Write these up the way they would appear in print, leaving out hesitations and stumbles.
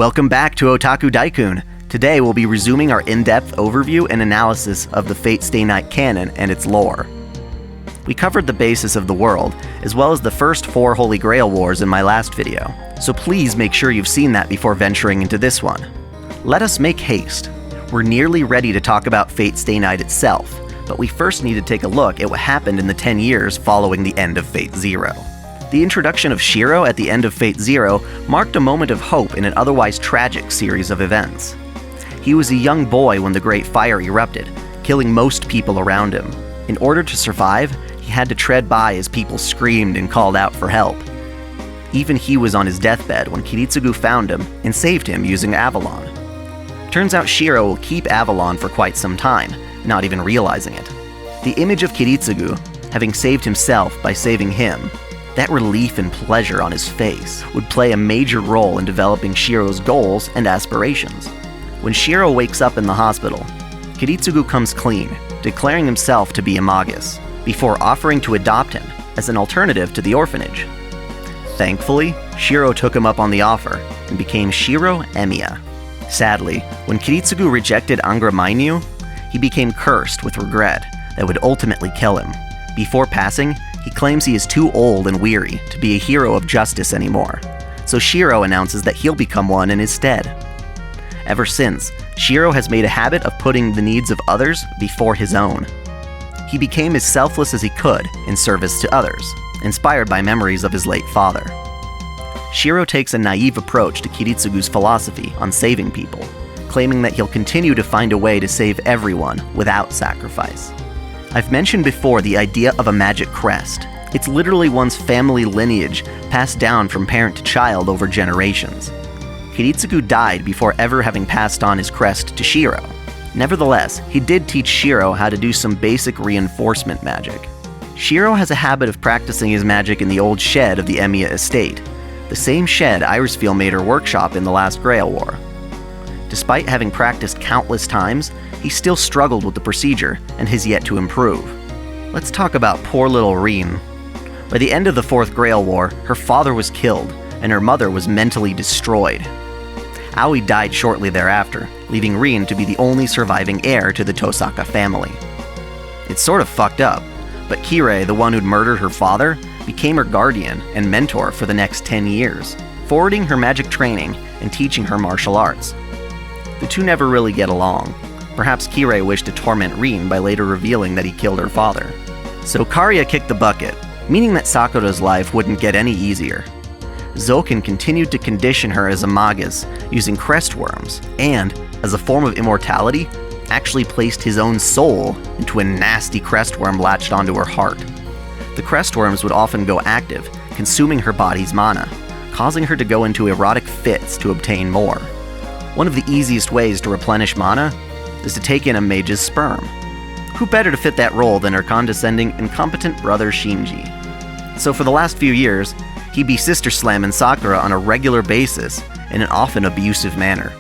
Welcome back to Otaku Daikun. Today we'll be resuming our in-depth overview and analysis of the Fate Stay Night canon and its lore. We covered the basis of the world, as well as the first 4 Holy Grail Wars in my last video, so please make sure you've seen that before venturing into this one. Let us make haste. We're nearly ready to talk about Fate Stay Night itself, but we first need to take a look at what happened in the 10 years following the end of Fate Zero. The introduction of Shirou at the end of Fate Zero marked a moment of hope in an otherwise tragic series of events. He was a young boy when the Great Fire erupted, killing most people around him. In order to survive, he had to tread by as people screamed and called out for help. Even he was on his deathbed when Kiritsugu found him and saved him using Avalon. Turns out Shirou will keep Avalon for quite some time, not even realizing it. The image of Kiritsugu, having saved himself by saving him, that relief and pleasure on his face would play a major role in developing Shirou's goals and aspirations. When Shirou wakes up in the hospital, Kiritsugu comes clean, declaring himself to be a magus, before offering to adopt him as an alternative to the orphanage. Thankfully, Shirou took him up on the offer and became Shirou Emiya. Sadly, when Kiritsugu rejected Angra Mainyu, he became cursed with regret that would ultimately kill him. Before passing, he claims he is too old and weary to be a hero of justice anymore, so Shirou announces that he'll become one in his stead. Ever since, Shirou has made a habit of putting the needs of others before his own. He became as selfless as he could in service to others, inspired by memories of his late father. Shirou takes a naive approach to Kiritsugu's philosophy on saving people, claiming that he'll continue to find a way to save everyone without sacrifice. I've mentioned before the idea of a magic crest. It's literally one's family lineage passed down from parent to child over generations. Kiritsugu died before ever having passed on his crest to Shirou. Nevertheless, he did teach Shirou how to do some basic reinforcement magic. Shirou has a habit of practicing his magic in the old shed of the Emiya estate, the same shed Illyasviel made her workshop in the last Grail War. Despite having practiced countless times, he still struggled with the procedure and has yet to improve. Let's talk about poor little Rin. By the end of the 4th Grail War, her father was killed, and her mother was mentally destroyed. Aoi died shortly thereafter, leaving Rin to be the only surviving heir to the Tohsaka family. It's sort of fucked up, but Kirei, the one who'd murdered her father, became her guardian and mentor for the next 10 years, forwarding her magic training and teaching her martial arts. The two never really get along. Perhaps Kirei wished to torment Rin by later revealing that he killed her father. So Karia kicked the bucket, meaning that Sakura's life wouldn't get any easier. Zoken continued to condition her as a magus using crest worms, and, as a form of immortality, actually placed his own soul into a nasty crest worm latched onto her heart. The crest worms would often go active, consuming her body's mana, causing her to go into erotic fits to obtain more. One of the easiest ways to replenish mana is to take in a mage's sperm. Who better to fit that role than her condescending, incompetent brother Shinji? So for the last few years, he'd be sister-slamming Sakura on a regular basis in an often abusive manner.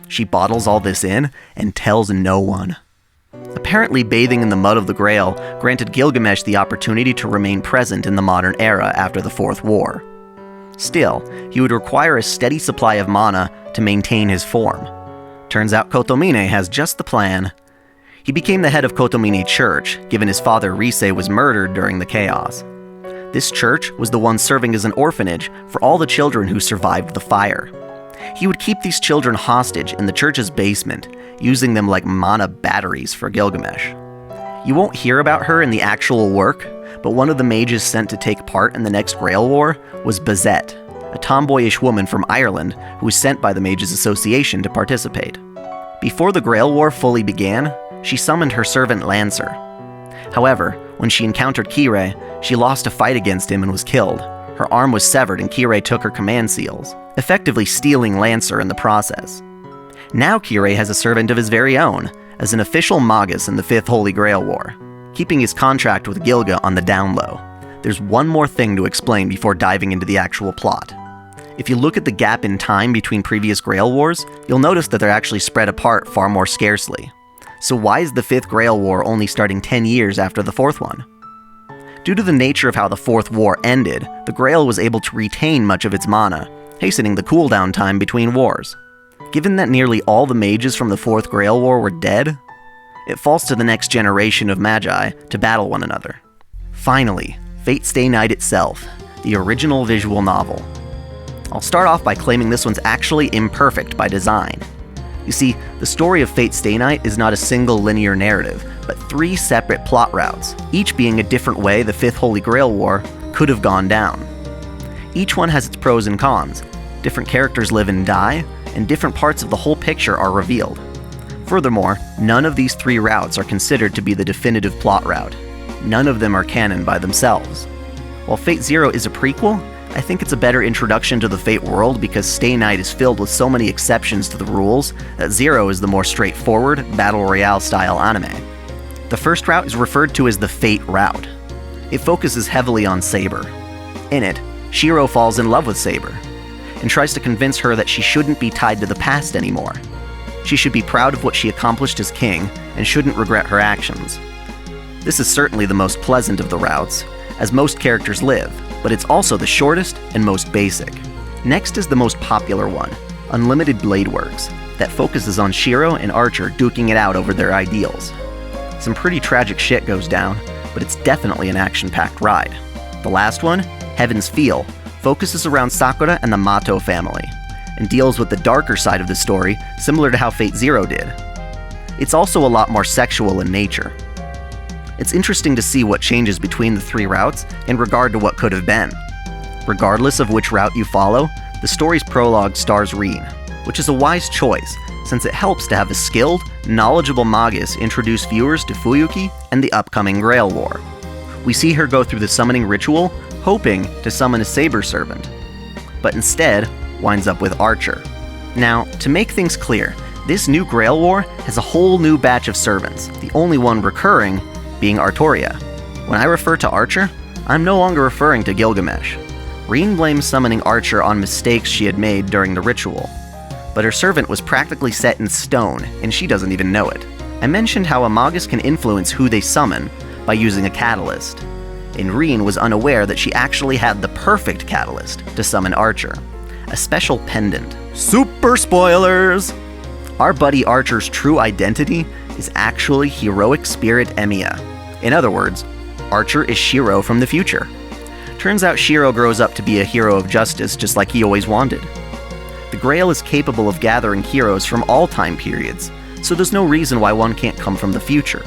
She bottles all this in and tells no one. Apparently bathing in the mud of the Grail granted Gilgamesh the opportunity to remain present in the modern era after the 4th War. Still, he would require a steady supply of mana to maintain his form. Turns out Kotomine has just the plan. He became the head of Kotomine Church, given his father Rise was murdered during the chaos. This church was the one serving as an orphanage for all the children who survived the fire. He would keep these children hostage in the church's basement, using them like mana batteries for Gilgamesh. You won't hear about her in the actual work, but one of the mages sent to take part in the next Grail War was Bazett, a tomboyish woman from Ireland who was sent by the Mages Association to participate. Before the Grail War fully began, she summoned her servant Lancer. However, when she encountered Kirei, she lost a fight against him and was killed. Her arm was severed and Kirei took her command seals, effectively stealing Lancer in the process. Now Kirei has a servant of his very own, as an official magus in the 5th Holy Grail War, keeping his contract with Gilga on the down low. There's one more thing to explain before diving into the actual plot. If you look at the gap in time between previous Grail Wars, you'll notice that they're actually spread apart far more scarcely. So why is the 5th Grail War only starting 10 years after the 4th one? Due to the nature of how the 4th War ended, the Grail was able to retain much of its mana, hastening the cooldown time between wars. Given that nearly all the mages from the Fourth Grail War were dead, it falls to the next generation of Magi to battle one another. Finally, Fate Stay Night itself, the original visual novel. I'll start off by claiming this one's actually imperfect by design. You see, the story of Fate Stay Night is not a single linear narrative, but 3 separate plot routes, each being a different way the Fifth Holy Grail War could have gone down. Each one has its pros and cons. Different characters live and die, and different parts of the whole picture are revealed. Furthermore, none of these 3 routes are considered to be the definitive plot route. None of them are canon by themselves. While Fate Zero is a prequel, I think it's a better introduction to the Fate world because Stay Night is filled with so many exceptions to the rules that Zero is the more straightforward, battle royale style anime. The first route is referred to as the Fate route. It focuses heavily on Saber. In it, Shirou falls in love with Saber, and tries to convince her that she shouldn't be tied to the past anymore. She should be proud of what she accomplished as king, and shouldn't regret her actions. This is certainly the most pleasant of the routes, as most characters live, but it's also the shortest and most basic. Next is the most popular one, Unlimited Blade Works, that focuses on Shirou and Archer duking it out over their ideals. Some pretty tragic shit goes down, but it's definitely an action-packed ride. The last one, Heaven's Feel, focuses around Sakura and the Matou family, and deals with the darker side of the story, similar to how Fate Zero did. It's also a lot more sexual in nature. It's interesting to see what changes between the 3 routes in regard to what could have been. Regardless of which route you follow, the story's prologue stars Rin, which is a wise choice, since it helps to have a skilled, knowledgeable magus introduce viewers to Fuyuki and the upcoming Grail War. We see her go through the summoning ritual, hoping to summon a Saber servant, but instead winds up with Archer. Now, to make things clear, this new Grail War has a whole new batch of servants, the only one recurring being Artoria. When I refer to Archer, I'm no longer referring to Gilgamesh. Rin blames summoning Archer on mistakes she had made during the ritual, but her servant was practically set in stone, and she doesn't even know it. I mentioned how a magus can influence who they summon by using a catalyst, and Rin was unaware that she actually had the perfect catalyst to summon Archer, a special pendant. Super spoilers! Our buddy Archer's true identity is actually heroic spirit Emiya. In other words, Archer is Shirou from the future. Turns out Shirou grows up to be a hero of justice just like he always wanted. The Grail is capable of gathering heroes from all time periods, so there's no reason why one can't come from the future.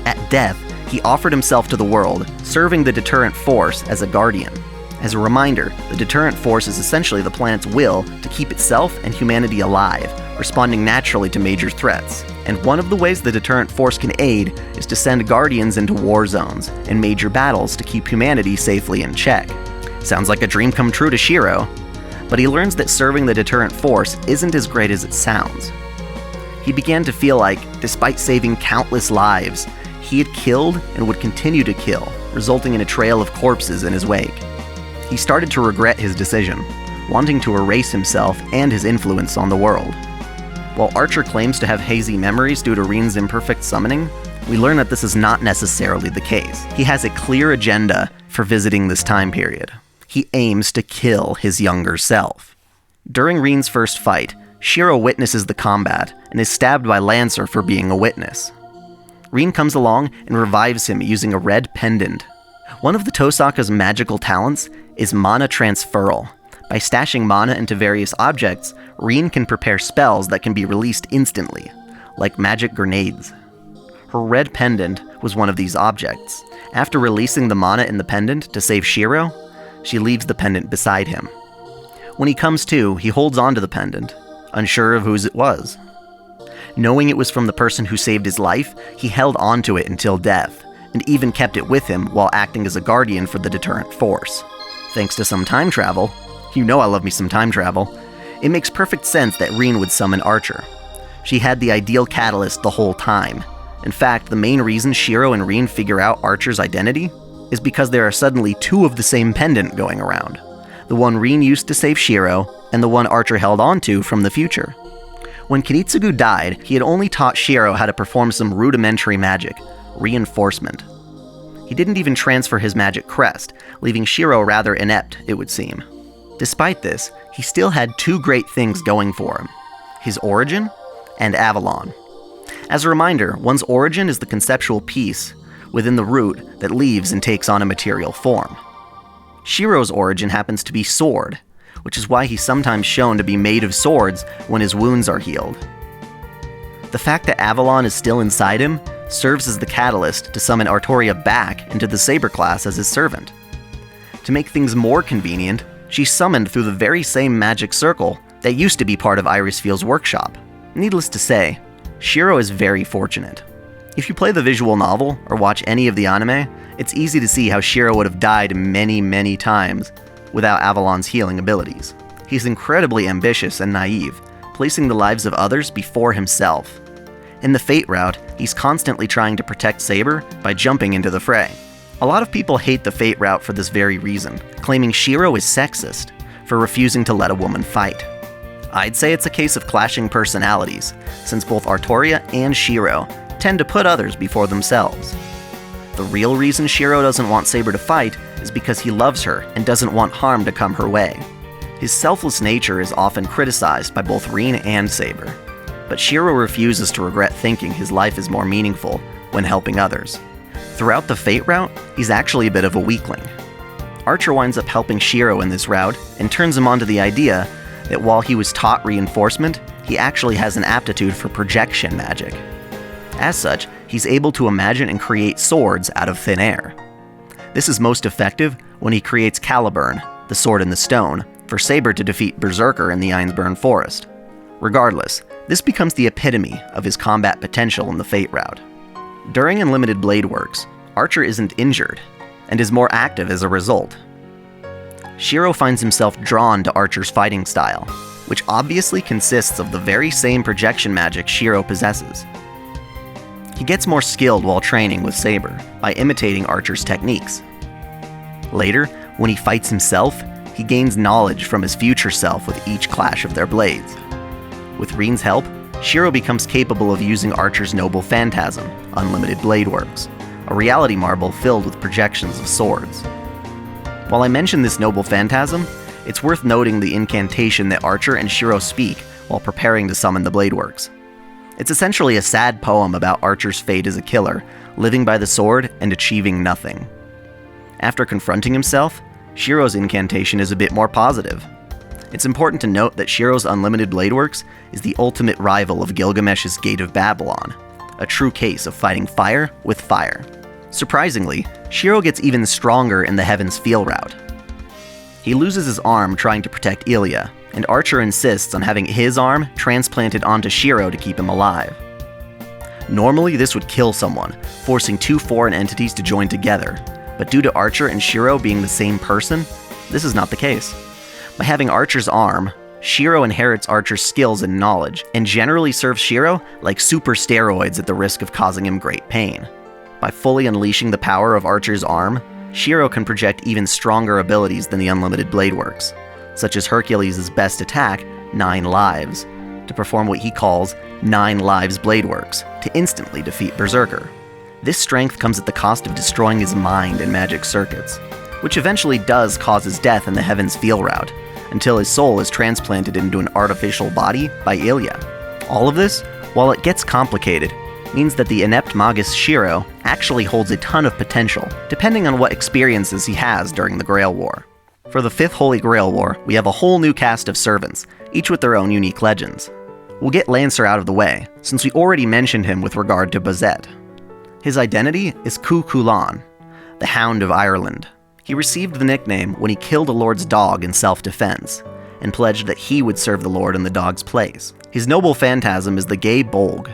At death, he offered himself to the world, serving the deterrent force as a guardian. As a reminder, the deterrent force is essentially the planet's will to keep itself and humanity alive, responding naturally to major threats. And one of the ways the deterrent force can aid is to send guardians into war zones and major battles to keep humanity safely in check. Sounds like a dream come true to Shirou, but he learns that serving the deterrent force isn't as great as it sounds. He began to feel like, despite saving countless lives, he had killed and would continue to kill, resulting in a trail of corpses in his wake. He started to regret his decision, wanting to erase himself and his influence on the world. While Archer claims to have hazy memories due to Rin's imperfect summoning, we learn that this is not necessarily the case. He has a clear agenda for visiting this time period. He aims to kill his younger self. During Rin's first fight, Shirou witnesses the combat and is stabbed by Lancer for being a witness. Rin comes along and revives him using a red pendant. One of the Tohsaka's magical talents is mana transferal. By stashing mana into various objects, Rin can prepare spells that can be released instantly, like magic grenades. Her red pendant was one of these objects. After releasing the mana in the pendant to save Shirou, she leaves the pendant beside him. When he comes to, he holds onto the pendant, unsure of whose it was. Knowing it was from the person who saved his life, he held onto it until death, and even kept it with him while acting as a guardian for the deterrent force. Thanks to some time travel, you know I love me some time travel, it makes perfect sense that Rin would summon Archer. She had the ideal catalyst the whole time. In fact, the main reason Shirou and Rin figure out Archer's identity is because there are suddenly 2 of the same pendant going around. The one Rin used to save Shirou, and the one Archer held onto from the future. When Kiritsugu died, he had only taught Shirou how to perform some rudimentary magic, reinforcement. He didn't even transfer his magic crest, leaving Shirou rather inept, it would seem. Despite this, he still had two great things going for him: his origin and Avalon. As a reminder, one's origin is the conceptual piece within the root that leaves and takes on a material form. Shirou's origin happens to be sword, which is why he's sometimes shown to be made of swords when his wounds are healed. The fact that Avalon is still inside him serves as the catalyst to summon Artoria back into the Saber class as his servant. To make things more convenient, she's summoned through the very same magic circle that used to be part of Illyasviel's workshop. Needless to say, Shirou is very fortunate. If you play the visual novel or watch any of the anime, it's easy to see how Shirou would have died many times without Avalon's healing abilities. He's incredibly ambitious and naive, placing the lives of others before himself. In the Fate route, he's constantly trying to protect Saber by jumping into the fray. A lot of people hate the Fate route for this very reason, claiming Shirou is sexist for refusing to let a woman fight. I'd say it's a case of clashing personalities, since both Artoria and Shirou tend to put others before themselves. The real reason Shirou doesn't want Saber to fight is because he loves her and doesn't want harm to come her way. His selfless nature is often criticized by both Rin and Saber, but Shirou refuses to regret thinking his life is more meaningful when helping others. Throughout the Fate route, he's actually a bit of a weakling. Archer winds up helping Shirou in this route and turns him onto the idea that while he was taught reinforcement, he actually has an aptitude for projection magic. As such, he's able to imagine and create swords out of thin air. This is most effective when he creates Caliburn, the sword in the stone, for Saber to defeat Berserker in the Ainsburn Forest. Regardless, this becomes the epitome of his combat potential in the Fate route. During Unlimited Blade Works, Archer isn't injured, and is more active as a result. Shirou finds himself drawn to Archer's fighting style, which obviously consists of the very same projection magic Shirou possesses. He gets more skilled while training with Saber, by imitating Archer's techniques. Later, when he fights himself, he gains knowledge from his future self with each clash of their blades. With Rin's help, Shirou becomes capable of using Archer's Noble Phantasm, Unlimited Blade Works, a reality marble filled with projections of swords. While I mention this Noble Phantasm, it's worth noting the incantation that Archer and Shirou speak while preparing to summon the Blade Works. It's essentially a sad poem about Archer's fate as a killer, living by the sword and achieving nothing. After confronting himself, Shirou's incantation is a bit more positive. It's important to note that Shirou's Unlimited Blade Works is the ultimate rival of Gilgamesh's Gate of Babylon, a true case of fighting fire with fire. Surprisingly, Shirou gets even stronger in the Heaven's Feel route. He loses his arm trying to protect Ilya, and Archer insists on having his arm transplanted onto Shirou to keep him alive. Normally this would kill someone, forcing two foreign entities to join together, but due to Archer and Shirou being the same person, this is not the case. By having Archer's arm, Shirou inherits Archer's skills and knowledge, and generally serves Shirou like super steroids at the risk of causing him great pain. By fully unleashing the power of Archer's arm, Shirou can project even stronger abilities than the Unlimited Blade Works, such as Hercules' best attack, 9 Lives, to perform what he calls 9 Lives Blade Works, to instantly defeat Berserker. This strength comes at the cost of destroying his mind and magic circuits, which eventually does cause his death in the Heaven's Feel route, until his soul is transplanted into an artificial body by Ilya. All of this, while it gets complicated, means that the inept magus Shirou actually holds a ton of potential, depending on what experiences he has during the Grail War. For the 5th Holy Grail War, we have a whole new cast of servants, each with their own unique legends. We'll get Lancer out of the way, since we already mentioned him with regard to Bazett. His identity is Cu Chulainn, the Hound of Ireland. He received the nickname when he killed a lord's dog in self-defense, and pledged that he would serve the lord in the dog's place. His noble phantasm is the Gae Bolg,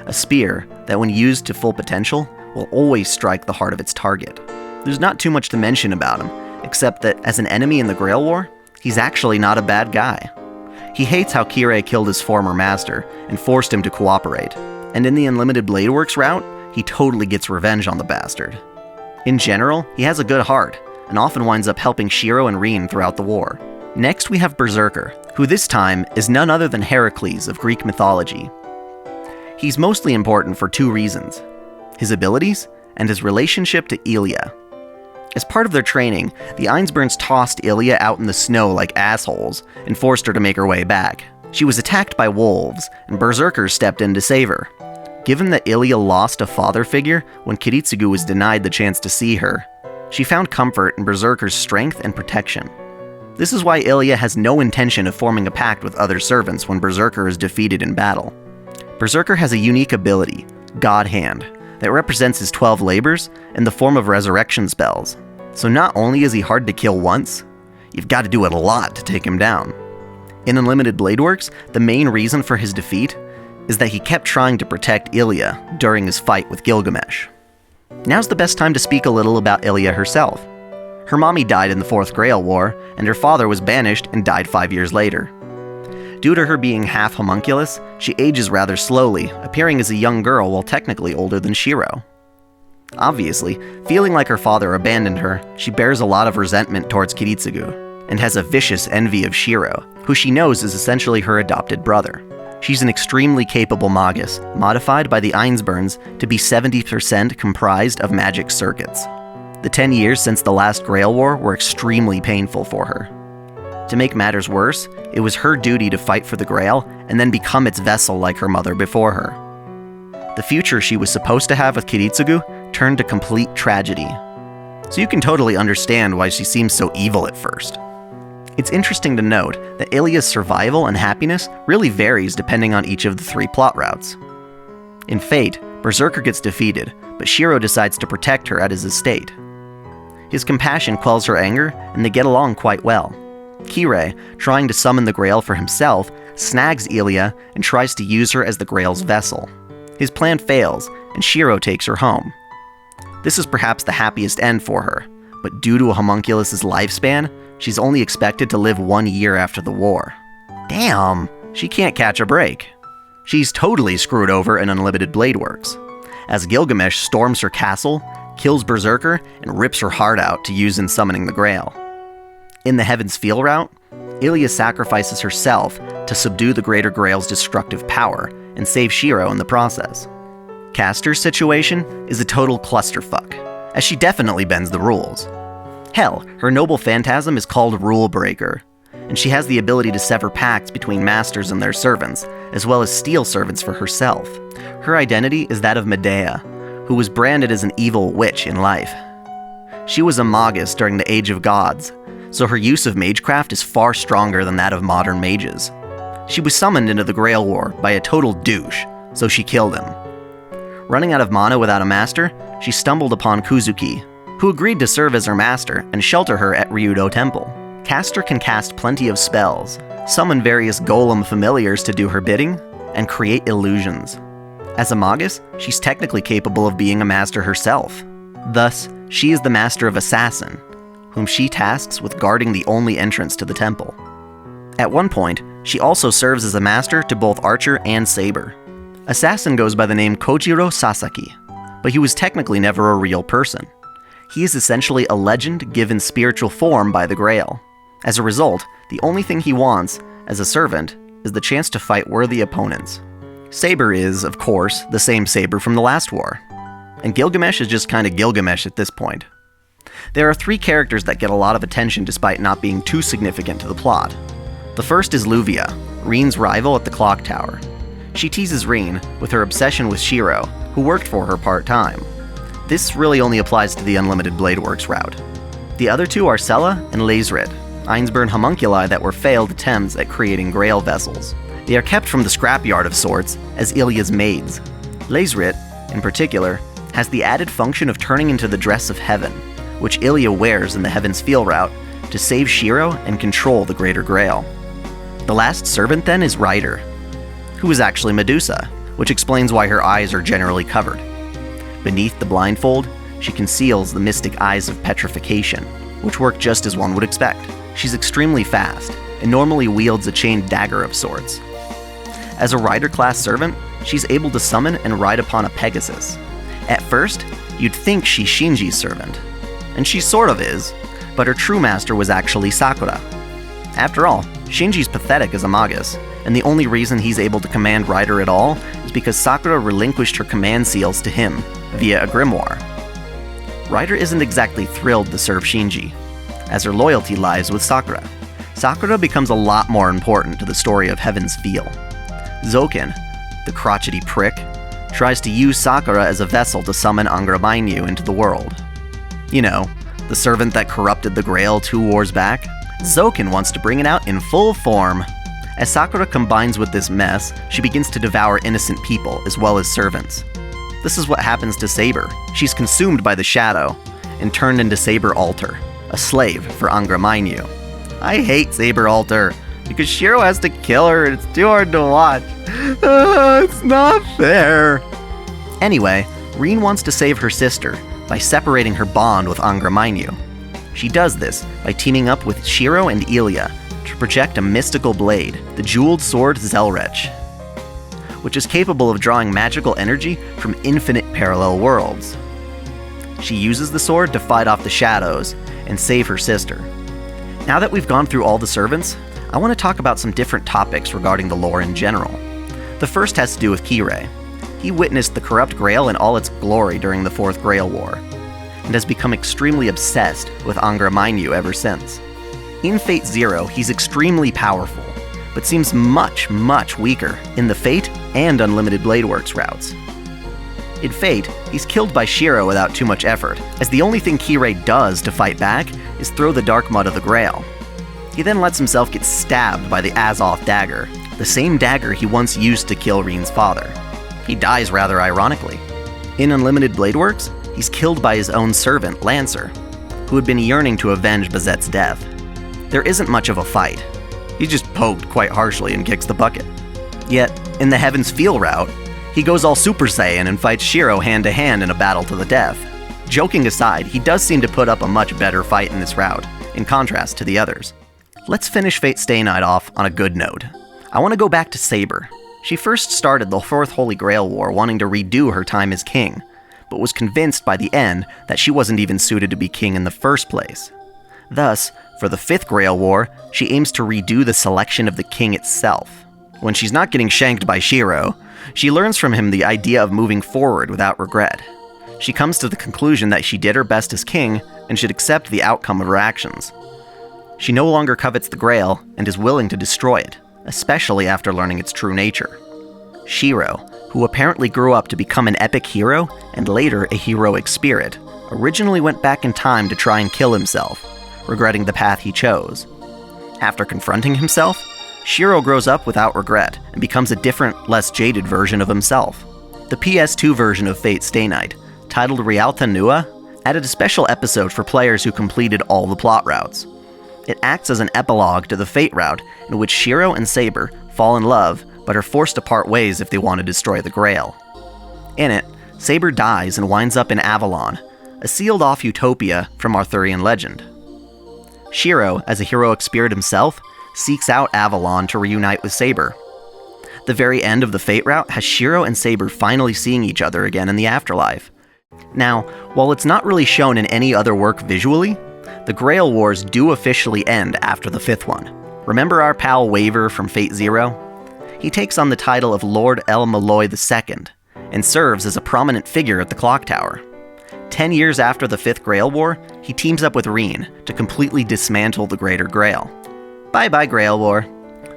a spear that when used to full potential, will always strike the heart of its target. There's not too much to mention about him, except that as an enemy in the Grail War, he's actually not a bad guy. He hates how Kirei killed his former master and forced him to cooperate, and in the Unlimited Blade Works route, he totally gets revenge on the bastard. In general, he has a good heart, and often winds up helping Shirou and Rin throughout the war. Next we have Berserker, who this time is none other than Heracles of Greek mythology. He's mostly important for 2 reasons: his abilities and his relationship to Ilya. As part of their training, the Ainsburns tossed Ilya out in the snow like assholes and forced her to make her way back. She was attacked by wolves, and Berserkers stepped in to save her. Given that Ilya lost a father figure when Kiritsugu was denied the chance to see her, she found comfort in Berserker's strength and protection. This is why Ilya has no intention of forming a pact with other servants when Berserker is defeated in battle. Berserker has a unique ability, God Hand, that represents his 12 labors in the form of resurrection spells. So not only is he hard to kill once, you've got to do it a lot to take him down. In Unlimited Blade Works, the main reason for his defeat is that he kept trying to protect Ilya during his fight with Gilgamesh. Now's the best time to speak a little about Ilya herself. Her mommy died in the Fourth Grail War, and her father was banished and died 5 years later. Due to her being half homunculus, she ages rather slowly, appearing as a young girl while technically older than Shirou. Obviously, feeling like her father abandoned her, she bears a lot of resentment towards Kiritsugu, and has a vicious envy of Shirou, who she knows is essentially her adopted brother. She's an extremely capable magus, modified by the Ainsburns to be 70% comprised of magic circuits. The 10 years since the last Grail War were extremely painful for her. To make matters worse, it was her duty to fight for the Grail and then become its vessel like her mother before her. The future she was supposed to have with Kiritsugu turned to complete tragedy. So you can totally understand why she seems so evil at first. It's interesting to note that Ilya's survival and happiness really varies depending on each of the 3 plot routes. In Fate, Berserker gets defeated, but Shirou decides to protect her at his estate. His compassion quells her anger, and they get along quite well. Kirei, trying to summon the Grail for himself, snags Ilya and tries to use her as the Grail's vessel. His plan fails, and Shirou takes her home. This is perhaps the happiest end for her, but due to a homunculus's lifespan, she's only expected to live 1 year after the war. Damn, she can't catch a break. She's totally screwed over in Unlimited Blade Works, as Gilgamesh storms her castle, kills Berserker, and rips her heart out to use in summoning the Grail. In the Heaven's Feel route, Ilya sacrifices herself to subdue the Greater Grail's destructive power and save Shirou in the process. Castor's situation is a total clusterfuck, as she definitely bends the rules. Hell, her noble phantasm is called Rule Breaker, and she has the ability to sever pacts between masters and their servants, as well as steal servants for herself. Her identity is that of Medea, who was branded as an evil witch in life. She was a magus during the Age of Gods, so her use of magecraft is far stronger than that of modern mages. She was summoned into the Grail War by a total douche, so she killed him. Running out of mana without a master, she stumbled upon Kuzuki, who agreed to serve as her master and shelter her at Ryudo Temple. Castor can cast plenty of spells, summon various golem familiars to do her bidding, and create illusions. As a magus, she's technically capable of being a master herself. Thus, she is the master of Assassin, whom she tasks with guarding the only entrance to the temple. At one point, she also serves as a master to both Archer and Saber. Assassin goes by the name Kojiro Sasaki, but he was technically never a real person. He is essentially a legend given spiritual form by the Grail. As a result, the only thing he wants, as a servant, is the chance to fight worthy opponents. Saber is, of course, the same Saber from the last war, and Gilgamesh is just kinda Gilgamesh at this point. There are 3 characters that get a lot of attention despite not being too significant to the plot. The first is Luvia, Rin's rival at the clock tower. She teases Rin with her obsession with Shirou, who worked for her part-time. This really only applies to the Unlimited Blade Works route. The other 2 are Sella and Laisrit, Ainsburn homunculi that were failed attempts at creating Grail vessels. They are kept from the scrapyard of sorts as Ilya's maids. Laisrit, in particular, has the added function of turning into the dress of heaven, which Ilya wears in the Heaven's Feel route to save Shirou and control the Greater Grail. The last servant then is Ryder, who is actually Medusa, which explains why her eyes are generally covered. Beneath the blindfold, she conceals the mystic eyes of petrification, which work just as one would expect. She's extremely fast, and normally wields a chained dagger of sorts. As a Rider-class servant, she's able to summon and ride upon a Pegasus. At first, you'd think she's Shinji's servant, and she sort of is, but her true master was actually Sakura. After all, Shinji's pathetic as a magus, and the only reason he's able to command Rider at all is because Sakura relinquished her command seals to him via a grimoire. Ryder isn't exactly thrilled to serve Shinji, as her loyalty lies with Sakura. Sakura becomes a lot more important to the story of Heaven's Feel. Zoken, the crotchety prick, tries to use Sakura as a vessel to summon Angra into the world. You know, the servant that corrupted the Grail 2 wars back? Zoken wants to bring it out in full form. As Sakura combines with this mess, she begins to devour innocent people as well as servants. This is what happens to Saber. She's consumed by the shadow and turned into Saber Alter, a slave for Angra. I hate Saber Alter because Shirou has to kill her and it's too hard to watch. It's not fair. Anyway, Rin wants to save her sister by separating her bond with Angra. She does this by teaming up with Shirou and Ilya to project a mystical blade, the Jeweled Sword Zelretch, which is capable of drawing magical energy from infinite parallel worlds. She uses the sword to fight off the shadows and save her sister. Now that we've gone through all the servants, I want to talk about some different topics regarding the lore in general. The first has to do with Kirei. He witnessed the corrupt Grail in all its glory during the Fourth Grail War, and has become extremely obsessed with Angra ever since. In Fate Zero, he's extremely powerful, but seems much, much weaker in the Fate and Unlimited Bladeworks routes. In Fate, he's killed by Shirou without too much effort, as the only thing Kirei does to fight back is throw the dark mud of the Grail. He then lets himself get stabbed by the Azoth dagger, the same dagger he once used to kill Rin's father. He dies rather ironically. In Unlimited Bladeworks, he's killed by his own servant, Lancer, who had been yearning to avenge Bazett's death. There isn't much of a fight. He's just poked quite harshly and kicks the bucket. Yet, in the Heaven's Feel route, he goes all Super Saiyan and fights Shirou hand-to-hand in a battle to the death. Joking aside, he does seem to put up a much better fight in this route, in contrast to the others. Let's finish Fate Stay Night off on a good note. I want to go back to Saber. She first started the Fourth Holy Grail War wanting to redo her time as king, but was convinced by the end that she wasn't even suited to be king in the first place. Thus, for the Fifth Grail War, she aims to redo the selection of the king itself. When she's not getting shanked by Shirou, she learns from him the idea of moving forward without regret. She comes to the conclusion that she did her best as king and should accept the outcome of her actions. She no longer covets the Grail and is willing to destroy it, especially after learning its true nature. Shirou, who apparently grew up to become an epic hero and later a heroic spirit, originally went back in time to try and kill himself, regretting the path he chose. After confronting himself, Shirou grows up without regret and becomes a different, less jaded version of himself. The PS2 version of Fate Stay Night, titled Rialta Nua, added a special episode for players who completed all the plot routes. It acts as an epilogue to the Fate route, in which Shirou and Saber fall in love but are forced to part ways if they want to destroy the Grail. In it, Saber dies and winds up in Avalon, a sealed-off utopia from Arthurian legend. Shirou, as a heroic spirit himself, seeks out Avalon to reunite with Saber. The very end of the Fate route has Shirou and Saber finally seeing each other again in the afterlife. Now, while it's not really shown in any other work visually, the Grail Wars do officially end after the fifth one. Remember our pal Waver from Fate Zero? He takes on the title of Lord El-Melloi II, and serves as a prominent figure at the Clock Tower. 10 years after the Fifth Grail War, he teams up with Rin to completely dismantle the Greater Grail. Bye-bye, Grail War.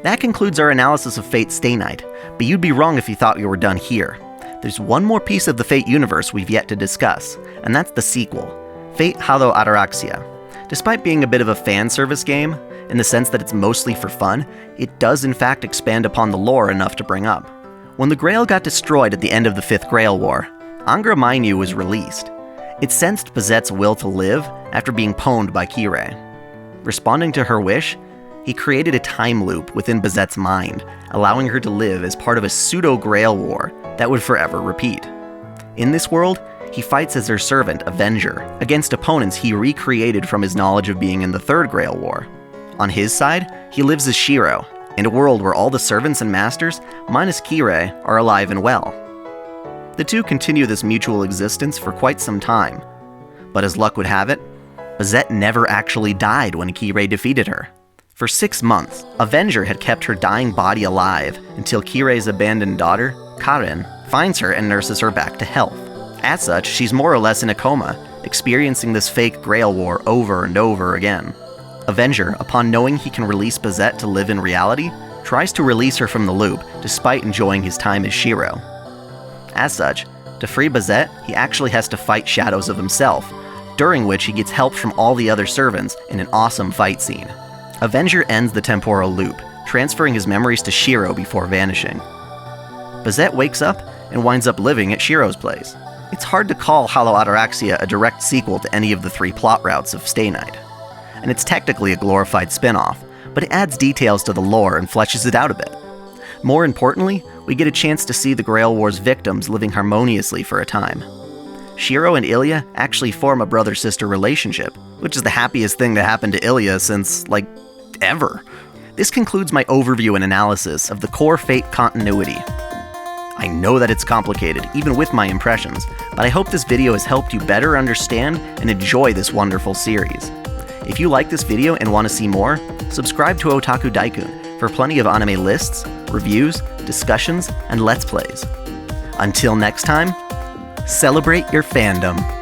That concludes our analysis of Fate Stay Night, but you'd be wrong if you thought we were done here. There's one more piece of the Fate universe we've yet to discuss, and that's the sequel, Fate Hado Ataraxia. Despite being a bit of a fan service game, in the sense that it's mostly for fun, it does in fact expand upon the lore enough to bring up. When the Grail got destroyed at the end of the Fifth Grail War, Angra was released. It sensed Bazett's will to live after being pwned by Kirei. Responding to her wish, he created a time loop within Bazett's mind, allowing her to live as part of a pseudo-Grail War that would forever repeat. In this world, he fights as her servant, Avenger, against opponents he recreated from his knowledge of being in the Third Grail War. On his side, he lives as Shirou, in a world where all the servants and masters, minus Kirei, are alive and well. The two continue this mutual existence for quite some time, but as luck would have it, Bazett never actually died when Kirei defeated her. For 6 months, Avenger had kept her dying body alive until Kirei's abandoned daughter, Karen, finds her and nurses her back to health. As such, she's more or less in a coma, experiencing this fake Grail War over and over again. Avenger, upon knowing he can release Bazett to live in reality, tries to release her from the loop, despite enjoying his time as Shirou. As such, to free Bazett, he actually has to fight shadows of himself, during which he gets help from all the other servants in an awesome fight scene. Avenger ends the temporal loop, transferring his memories to Shirou before vanishing. Bazett wakes up and winds up living at Shirou's place. It's hard to call Hollow Ataraxia a direct sequel to any of the 3 plot routes of Stay Night, and it's technically a glorified spin-off, but it adds details to the lore and fleshes it out a bit. More importantly, we get a chance to see the Grail War's victims living harmoniously for a time. Shirou and Ilya actually form a brother-sister relationship, which is the happiest thing to happen to Ilya since, ever. This concludes my overview and analysis of the core Fate continuity. I know that it's complicated, even with my impressions, but I hope this video has helped you better understand and enjoy this wonderful series. If you like this video and want to see more, subscribe to Otaku Daikun for plenty of anime lists, reviews, discussions, and let's plays. Until next time, celebrate your fandom.